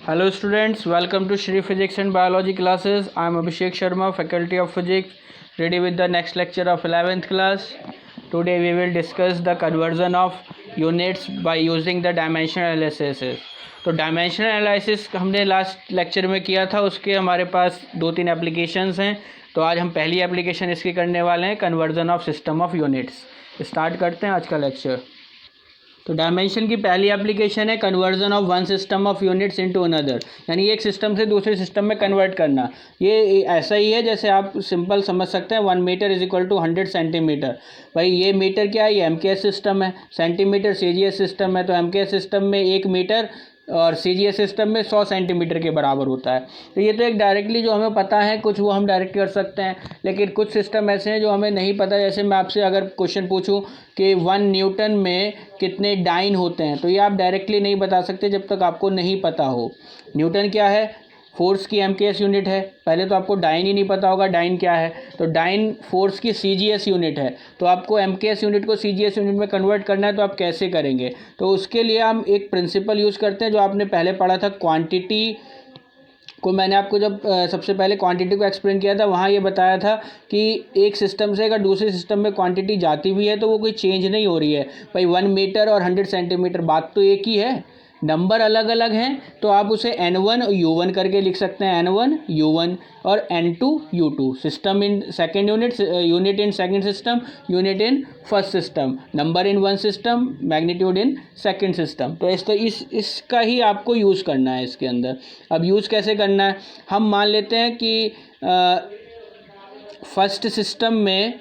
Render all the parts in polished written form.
Hello students, welcome to Shri Physics and Biology classes. I am Abhishek Sharma, Faculty of Physics, ready with the next lecture of 11th class. Today we will discuss the conversion of units by using the dimensional analysis. तो dimensional analysis हमने last lecture में किया था, उसके हमारे पास 2-3 applications हैं. तो आज हम पहली एप्लीकेशन इसकी करने वाले हैं, conversion of system of units. Start करते हैं आज का लेक्चर. तो डायमेंशन की पहली एप्लीकेशन है conversion of one system of units into another, यानी एक सिस्टम से दूसरे सिस्टम में कन्वर्ट करना. ये ऐसा ही है जैसे आप सिंपल समझ सकते हैं 1 metre is equal to 100 centimetre. भाई ये मीटर क्या है, ये एमकेएस सिस्टम है, सेंटीमीटर सीजीएस सिस्टम है. तो एमकेएस सिस्टम में 1 मीटर और सीजीएस सिस्टम में 100 सेंटीमीटर के बराबर होता है. तो ये तो एक डायरेक्टली जो हमें पता है, कुछ वो हम डायरेक्ट कर सकते हैं, लेकिन कुछ सिस्टम ऐसे हैं जो हमें नहीं पता. जैसे मैं आपसे अगर क्वेश्चन पूछूं कि 1 न्यूटन में कितने डाइन होते हैं, तो ये आप डायरेक्टली नहीं बता सकते जब तक आपको नहीं पता हो. न्यूटन क्या है, फोर्स की एमकेएस यूनिट है. पहले तो आपको डाइन ही नहीं पता होगा डाइन क्या है. तो डाइन फोर्स की सीजीएस यूनिट है. तो आपको एमकेएस यूनिट को सीजीएस यूनिट में कन्वर्ट करना है, तो आप कैसे करेंगे. तो उसके लिए हम एक प्रिंसिपल यूज़ करते हैं जो आपने पहले पढ़ा था. क्वांटिटी को मैंने आपको जब सबसे पहले क्वांटिटी को एक्सप्लेन किया था, वहाँ ये बताया था कि एक सिस्टम से अगर दूसरे सिस्टम में क्वांटिटी जाती भी है तो वो कोई चेंज नहीं हो रही है. भाई 1 मीटर और 100 सेंटीमीटर, बात तो एक ही है, नंबर अलग अलग हैं. तो आप उसे n1 u1 करके लिख सकते हैं, n1 u1 और n2 u2. System in second unit, unit in second system, unit in first system, number in one system, magnitude in second system. तो इसका ही आपको यूज़ करना है इसके अंदर. अब यूज़ कैसे करना है, हम मान लेते हैं कि फर्स्ट सिस्टम में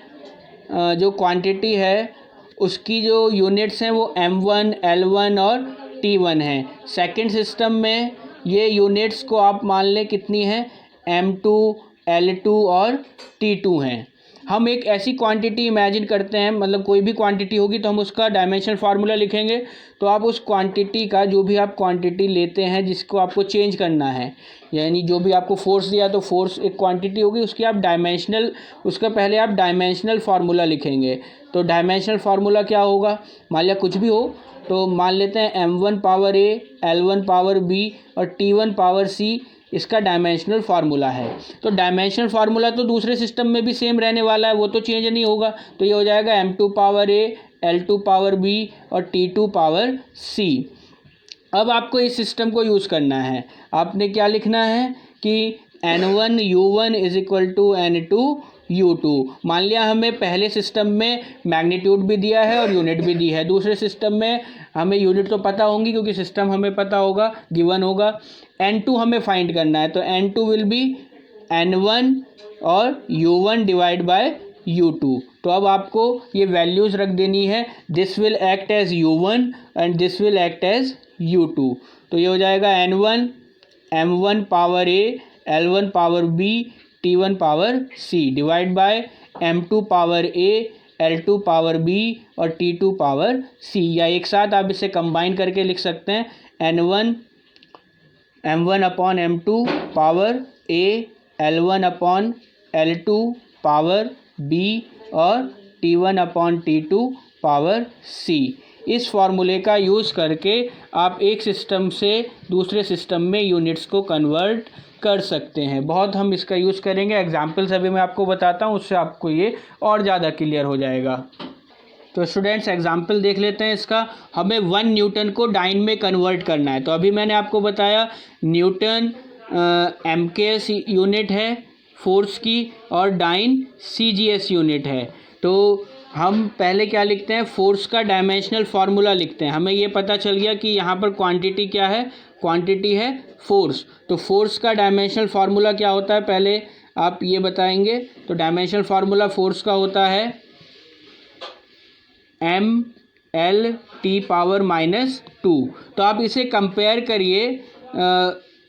जो क्वांटिटी है उसकी जो यूनिट्स हैं वो m1, L1 और T1 है. सेकेंड सिस्टम में ये यूनिट्स को आप मान लें कितनी हैं, M2, L2 और T2 हैं. हम एक ऐसी क्वांटिटी इमेजिन करते हैं, मतलब कोई भी क्वांटिटी होगी तो हम उसका डायमेंशनल फार्मूला लिखेंगे. तो आप उस क्वांटिटी का, जो भी आप क्वांटिटी लेते हैं जिसको आपको चेंज करना है, यानी जो भी आपको फोर्स दिया तो फोर्स एक क्वांटिटी होगी, उसकी आप डायमेंशनल, उसका पहले आप डायमेंशनल फार्मूला लिखेंगे. तो डायमेंशनल फार्मूला क्या होगा, मान लिया कुछ भी हो, तो मान लेते हैं m1 power a, L1 power b और T1 पावर c इसका डायमेंशनल फार्मूला है. तो डायमेंशनल फार्मूला तो दूसरे सिस्टम में भी सेम रहने वाला है, वो तो चेंज नहीं होगा. तो ये हो जाएगा m2 power a, L2 power b और T2 पावर c. अब आपको इस सिस्टम को यूज़ करना है. आपने क्या लिखना है कि n1 u1 is equal to n2 u2. मान लिया हमें पहले सिस्टम में मैग्नीट्यूड भी दिया है और यूनिट भी दी है. दूसरे सिस्टम में हमें यूनिट तो पता होंगी क्योंकि सिस्टम हमें पता होगा, गिवन होगा. n2 हमें फाइंड करना है, तो n2 विल बी n1 और u1 डिवाइड बाय u2. तो अब आपको ये वैल्यूज़ रख देनी है. This will act as u1 and this will act as u2. तो ये हो जाएगा n1 m1 power a, L1 power b, T1 power c divide by m2 power a, L2 power b और T2 पावर c. या एक साथ आप इसे कंबाइन करके लिख सकते हैं, n1 m1 upon m2 power a, L1 upon L2 power b और T1 upon T2 power c. इस फार्मूले का यूज़ करके आप एक सिस्टम से दूसरे सिस्टम में यूनिट्स को कन्वर्ट कर सकते हैं. बहुत हम इसका यूज़ करेंगे, एग्जाम्पल्स अभी मैं आपको बताता हूँ, उससे आपको ये और ज़्यादा क्लियर हो जाएगा. तो स्टूडेंट्स एग्जाम्पल देख लेते हैं इसका. हमें 1 न्यूटन को डाइन में कन्वर्ट करना है. तो अभी मैंने आपको बताया न्यूटन एमकेएस यूनिट है फोर्स की और डाइन सीजीएस यूनिट है. तो हम पहले क्या लिखते हैं, फोर्स का डायमेंशनल फार्मूला लिखते हैं. हमें ये पता चल गया कि यहाँ पर क्वांटिटी क्या है, क्वांटिटी है फोर्स. तो फोर्स का डायमेंशनल फार्मूला क्या होता है, पहले आप ये बताएंगे. तो डायमेंशनल फार्मूला फोर्स का होता है ml पावर -2. तो आप इसे कंपेयर करिए,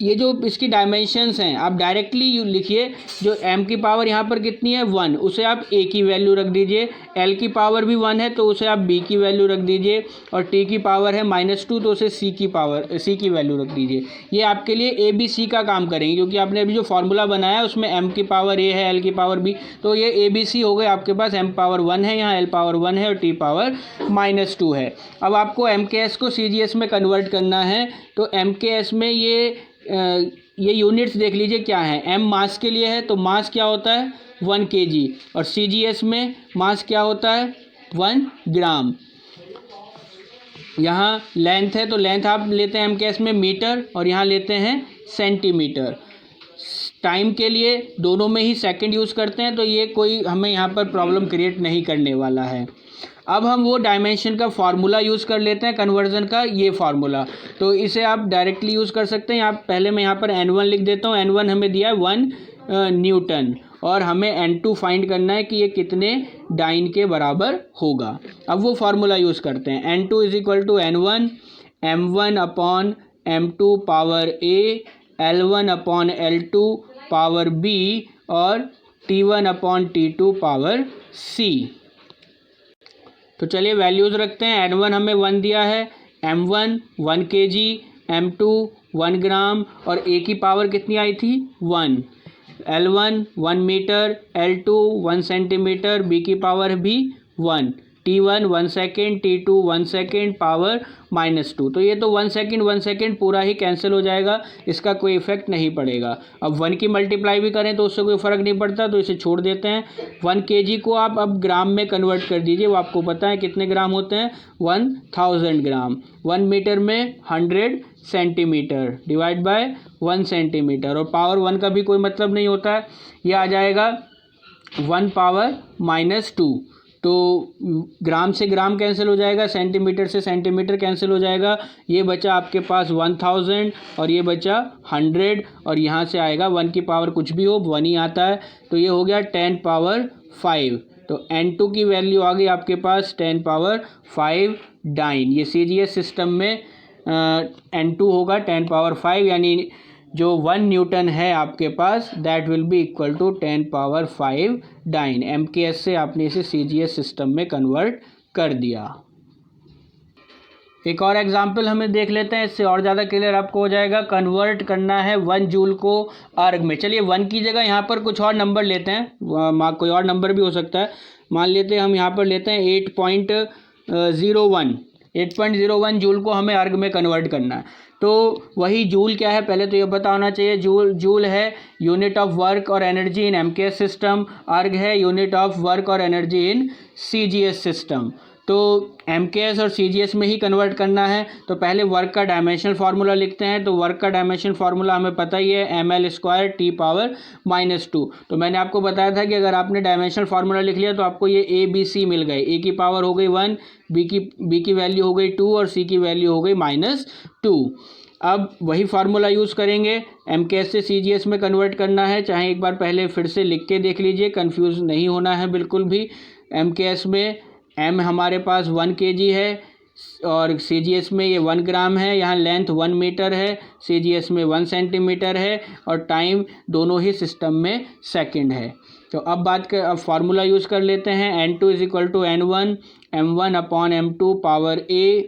ये जो इसकी डायमेंशंस हैं आप डायरेक्टली लिखिए. जो m की पावर यहाँ पर कितनी है 1, उसे आप a की वैल्यू रख दीजिए. l की पावर भी 1 है तो उसे आप b की वैल्यू रख दीजिए. और t की पावर है -2 तो उसे c की वैल्यू रख दीजिए. ये आपके लिए a b c का काम करेंगे, क्योंकि आपने अभी जो फार्मूला बनाया उसमें m की पावर a है, l की पावर b, तो ये a b c हो गए आपके पास. m पावर 1 है, यहाँ l पावर 1 है और t पावर -2 है. अब आपको mks को cgs में कन्वर्ट करना है. तो mks में ये ये यूनिट्स देख लीजिए क्या है। एम मास के लिए है तो मास क्या होता है 1 kg, और CGS में मास क्या होता है 1 ग्राम। यहाँ लेंथ है तो लेंथ आप लेते हैं MKS में मीटर, और यहाँ लेते हैं सेंटीमीटर। टाइम के लिए दोनों में ही सेकंड यूज़ करते हैं, तो ये कोई हमें यहाँ पर प्रॉब्लम क्रिएट नहीं करने वाला है। अब हम वो डायमेंशन का फार्मूला यूज़ कर लेते हैं, कन्वर्जन का ये फार्मूला, तो इसे आप डायरेक्टली यूज़ कर सकते हैं। यहाँ पहले मैं यहाँ पर N1 लिख देता हूँ। N1 हमें दिया है 1 न्यूटन, और हमें N2 फाइंड करना है कि ये कितने डाइन के बराबर होगा। अब वो फार्मूला यूज़ करते हैं। N2 is equal to N1 M1 upon M2 power A, L1 upon L2 power B, और T1 upon T2 power C। तो चलिए वैल्यूज़ रखते हैं। N1 हमें 1 दिया है, M1 1 kg, M2 1 ग्राम, और A की पावर कितनी आई थी 1, L1 1 metre, L2 1 centimetre, B की पावर भी 1, T1 1 second, T2 1 second, power -2। तो ये तो 1 सेकेंड पूरा ही कैंसिल हो जाएगा, इसका कोई इफेक्ट नहीं पड़ेगा। अब 1 की मल्टीप्लाई भी करें तो उससे कोई फ़र्क नहीं पड़ता, तो इसे छोड़ देते हैं। 1 kg को आप अब ग्राम में कन्वर्ट कर दीजिए, वो आपको पता है कितने ग्राम होते हैं 1000 ग्राम। 1 मीटर में 100 सेंटीमीटर डिवाइड बाय 1 सेंटीमीटर, और पावर 1 का भी कोई मतलब नहीं होता है, ये आ जाएगा 1 पावर -2। तो ग्राम से ग्राम कैंसिल हो जाएगा, सेंटीमीटर से सेंटीमीटर कैंसिल हो जाएगा। ये बचा आपके पास 1000, और ये बचा 100, और यहाँ से आएगा 1 की पावर कुछ भी हो 1 ही आता है, तो ये हो गया 10 पावर 5। तो N2 की वैल्यू आ गई आपके पास 10 पावर 5 डाइन। ये CGS सिस्टम में N2 होगा 10 पावर 5, यानी जो 1 न्यूटन है आपके पास that will be equal to 10 power 5 dyne. MKS से आपने इसे CGS सिस्टम में कन्वर्ट कर दिया। एक और एग्जांपल हमें देख लेते हैं, इससे और ज़्यादा क्लियर आपको हो जाएगा। कन्वर्ट करना है 1 जूल को अर्ग में। चलिए 1 की जगह यहाँ पर कुछ और नंबर लेते हैं, कोई और नंबर भी हो सकता है। मान लेते हैं हम यहाँ पर लेते हैं 8.01 जूल को हमें अर्ग में कन्वर्ट करना है। तो वही जूल क्या है पहले तो ये पता होना चाहिए। जूल है यूनिट ऑफ वर्क और एनर्जी इन MKS सिस्टम, अर्ग है यूनिट ऑफ वर्क और एनर्जी इन CGS सिस्टम। तो MKS और CGS में ही कन्वर्ट करना है, तो पहले वर्क का डायमेंशनल फार्मूला लिखते हैं। तो वर्क का डायमेंशनल फार्मूला हमें पता ही है, ml² T पावर -2। तो मैंने आपको बताया था कि अगर आपने डायमेंशनल फार्मूला लिख लिया तो आपको ये ABC मिल गए। A की पावर हो गई 1, B की वैल्यू हो गई 2, और C की वैल्यू हो गई -2। अब वही फार्मूला यूज़ करेंगे, MKS से CGS में कन्वर्ट करना है। चाहे एक बार पहले फिर से लिख के देख लीजिए, कंफ्यूज नहीं होना है बिल्कुल भी। MKS में M हमारे पास 1 kg है, और CGS में ये 1 ग्राम है। यहाँ लेंथ 1 मीटर है, CGS में 1 सेंटीमीटर है, और टाइम दोनों ही सिस्टम में सेकंड है। तो अब फार्मूला यूज़ कर लेते हैं। N2 is equal to N1 M1 upon M2 power A,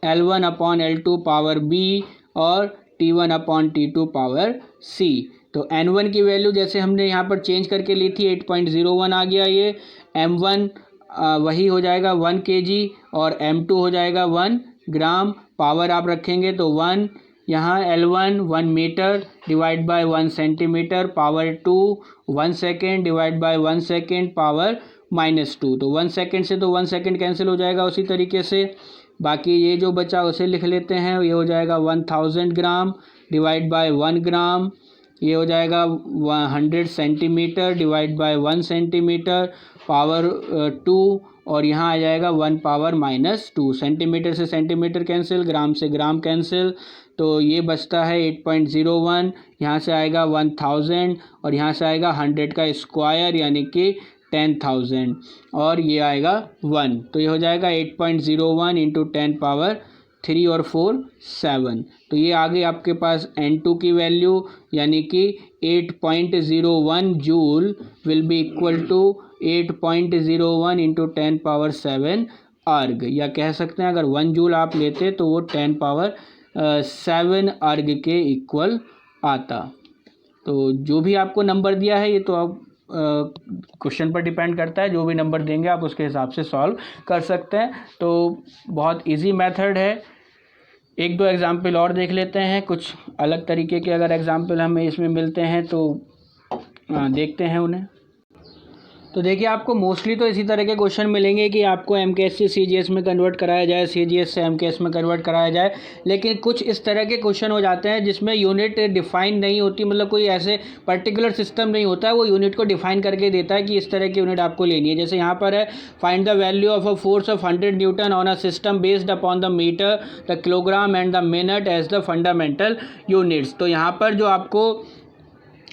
L1 upon L2 power B, और T1 upon T2 power C। तो N1 की वैल्यू जैसे हमने यहाँ पर चेंज करके ली थी 8.01 आ गया ये। M1 वही हो जाएगा 1 kg, और M2 हो जाएगा 1 ग्राम। पावर आप रखेंगे तो 1, यहाँ L1 1 metre divide by 1 centimetre, power 2 1 second divide by 1 second, power -2। तो 1 सेकेंड से तो 1 सेकेंड कैंसिल हो जाएगा उसी तरीके से। बाकी ये जो बचा उसे लिख लेते हैं, ये हो जाएगा 1000 ग्राम डिवाइड बाय 1 ग्राम, ये हो जाएगा 100 centimetre divide by 1 centimetre, power 2, और यहाँ आ जाएगा 1 पावर -2। सेंटीमीटर से सेंटीमीटर कैंसिल, ग्राम से ग्राम कैंसिल, तो ये बचता है 8.01। यहाँ से आएगा 1000, और यहाँ से आएगा 100 का स्क्वायर यानी कि 10,000, और ये आएगा 1। तो ये हो जाएगा 8.01 इंटू 10 पावर 3 और 4 7। तो ये आ गई आपके पास N2 की वैल्यू, यानी कि 8.01 joule will be equal to 8.01 into 10 power 7 erg, या कह सकते हैं अगर 1 जूल आप लेते तो वो 10 पावर 7 अर्ग के इक्वल आता। तो जो भी आपको नंबर दिया है ये तो आप क्वेश्चन पर डिपेंड करता है, जो भी नंबर देंगे आप उसके हिसाब से सॉल्व कर सकते हैं। तो बहुत इजी मेथड है। एक दो एग्जाम्पल और देख लेते हैं, कुछ अलग तरीके के अगर एग्जाम्पल हमें इसमें मिलते हैं तो देखते हैं उन्हें। तो देखिए, आपको मोस्टली तो इसी तरह के क्वेश्चन मिलेंगे कि आपको एमकेएस से सीजीएस में कन्वर्ट कराया जाए, सीजीएस से एमकेएस में कन्वर्ट कराया जाए। लेकिन कुछ इस तरह के क्वेश्चन हो जाते हैं जिसमें यूनिट डिफाइन नहीं होती, मतलब कोई ऐसे पर्टिकुलर सिस्टम नहीं होता है, वो यूनिट को डिफाइन करके देता है कि इस तरह की यूनिट आपको लेनी है। जैसे यहाँ पर है, find the value of a force of 100 newton on a system based upon the metre, the kilogram and the minute as the fundamental units. तो यहाँ पर जो आपको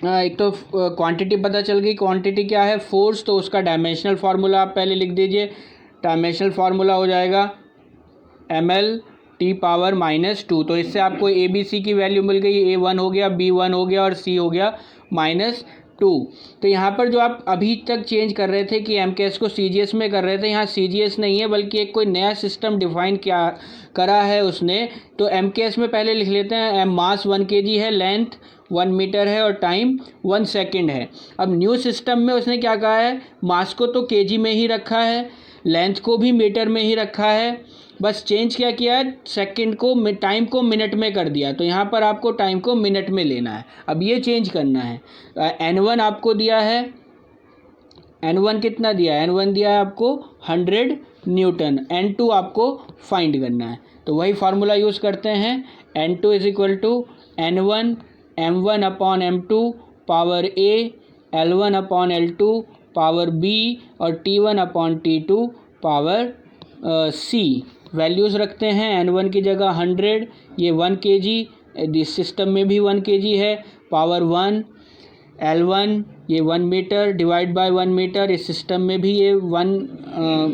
एक तो क्वांटिटी पता चल गई, क्वांटिटी क्या है, फोर्स, तो उसका डायमेंशनल फार्मूला आप पहले लिख दीजिए। डायमेंशनल फार्मूला हो जाएगा ml/(-2). तो इससे आपको ए बी सी की वैल्यू मिल गई, A1 हो गया, B1 हो गया और C हो गया -2। तो यहाँ पर जो आप अभी तक चेंज कर रहे थे कि एमकेएस को सीजीएस में कर रहे थे, यहाँ सीजीएस नहीं है बल्कि एक कोई नया सिस्टम डिफाइन करा है उसने। तो एमकेएस में पहले लिख लेते हैं, मास 1 kg है, लेंथ 1 मीटर है और टाइम 1 सेकेंड है। अब न्यू सिस्टम में उसने क्या कहा है, मास को तो केजी में ही रखा है, लेंथ को भी मीटर में ही रखा है, बस चेंज क्या किया है, सेकंड को, टाइम को मिनट में कर दिया। तो यहाँ पर आपको टाइम को मिनट में लेना है, अब ये चेंज करना है। N1 आपको दिया है, N1 कितना दिया है, N1 दिया है आपको 100 न्यूटन, N2 आपको फाइंड करना है। तो वही फार्मूला यूज़ करते हैं, N2 = N1 m1/m2 power A, L1/L2 power B और T1/T2 पावर C। वैल्यूज़ रखते हैं, N1 की जगह 100, ये 1 kg, इस सिस्टम में भी 1 kg है, पावर 1, L1 ये 1 मीटर डिवाइड बाय 1 मीटर, इस सिस्टम में भी ये 1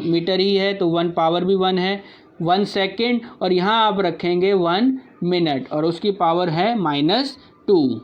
मीटर ही है, तो 1 पावर भी 1 है, 1 सेकेंड, और यहाँ आप रखेंगे 1 मिनट और उसकी पावर है -2।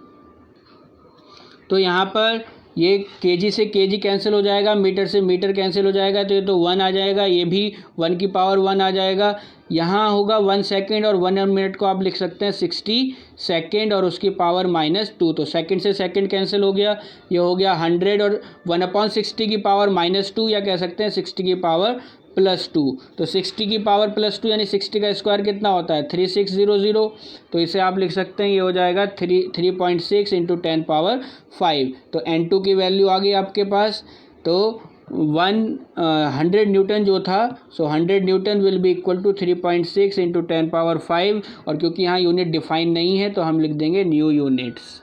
तो यहाँ पर ये केजी से केजी कैंसिल हो जाएगा, मीटर से मीटर कैंसिल हो जाएगा, तो ये तो 1 आ जाएगा, ये भी 1 की पावर 1 आ जाएगा। यहाँ होगा 1 सेकेंड और 1 मिनट को आप लिख सकते हैं 60 सेकेंड और उसकी पावर -2। तो सेकेंड से सेकेंड कैंसिल हो गया, ये हो गया 100 और 1/60 की पावर -2, या कह सकते हैं 60 की पावर +2। तो 60 की पावर +2 यानी 60 का स्क्वायर कितना होता है, 3600। तो इसे आप लिख सकते हैं, ये हो जाएगा 3.6 × 10⁵। तो N2 की वैल्यू आ गई आपके पास। तो 100 न्यूटन जो था, so 100 newton will be equal to 3.6 × 10⁵। और क्योंकि यहाँ यूनिट डिफाइन नहीं है तो हम लिख देंगे new units.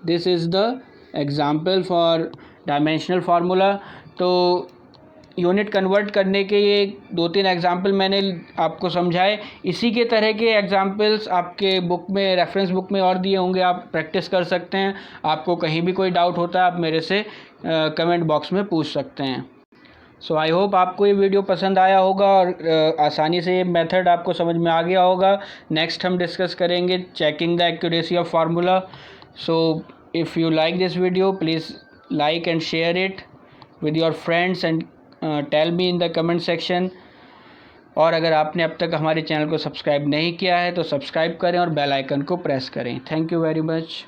This is the example for dimensional formula. तो यूनिट कन्वर्ट करने के ये 2-3 एग्जाम्पल मैंने आपको समझाए। इसी के तरह के एग्जाम्पल्स आपके बुक में, रेफरेंस बुक में और दिए होंगे, आप प्रैक्टिस कर सकते हैं। आपको कहीं भी कोई डाउट होता है आप मेरे से कमेंट बॉक्स में पूछ सकते हैं। सो आई होप आपको ये वीडियो पसंद आया होगा और आसानी से ये मेथड आपको समझ में आ गया होगा। नेक्स्ट हम डिस्कस करेंगे checking the accuracy of formula. So if you like this video please like and share it with your friends and tell me in the comment section. और अगर आपने अब तक हमारे चैनल को सब्सक्राइब नहीं किया है तो सब्सक्राइब करें और बेल आइकन को प्रेस करें। Thank you very much.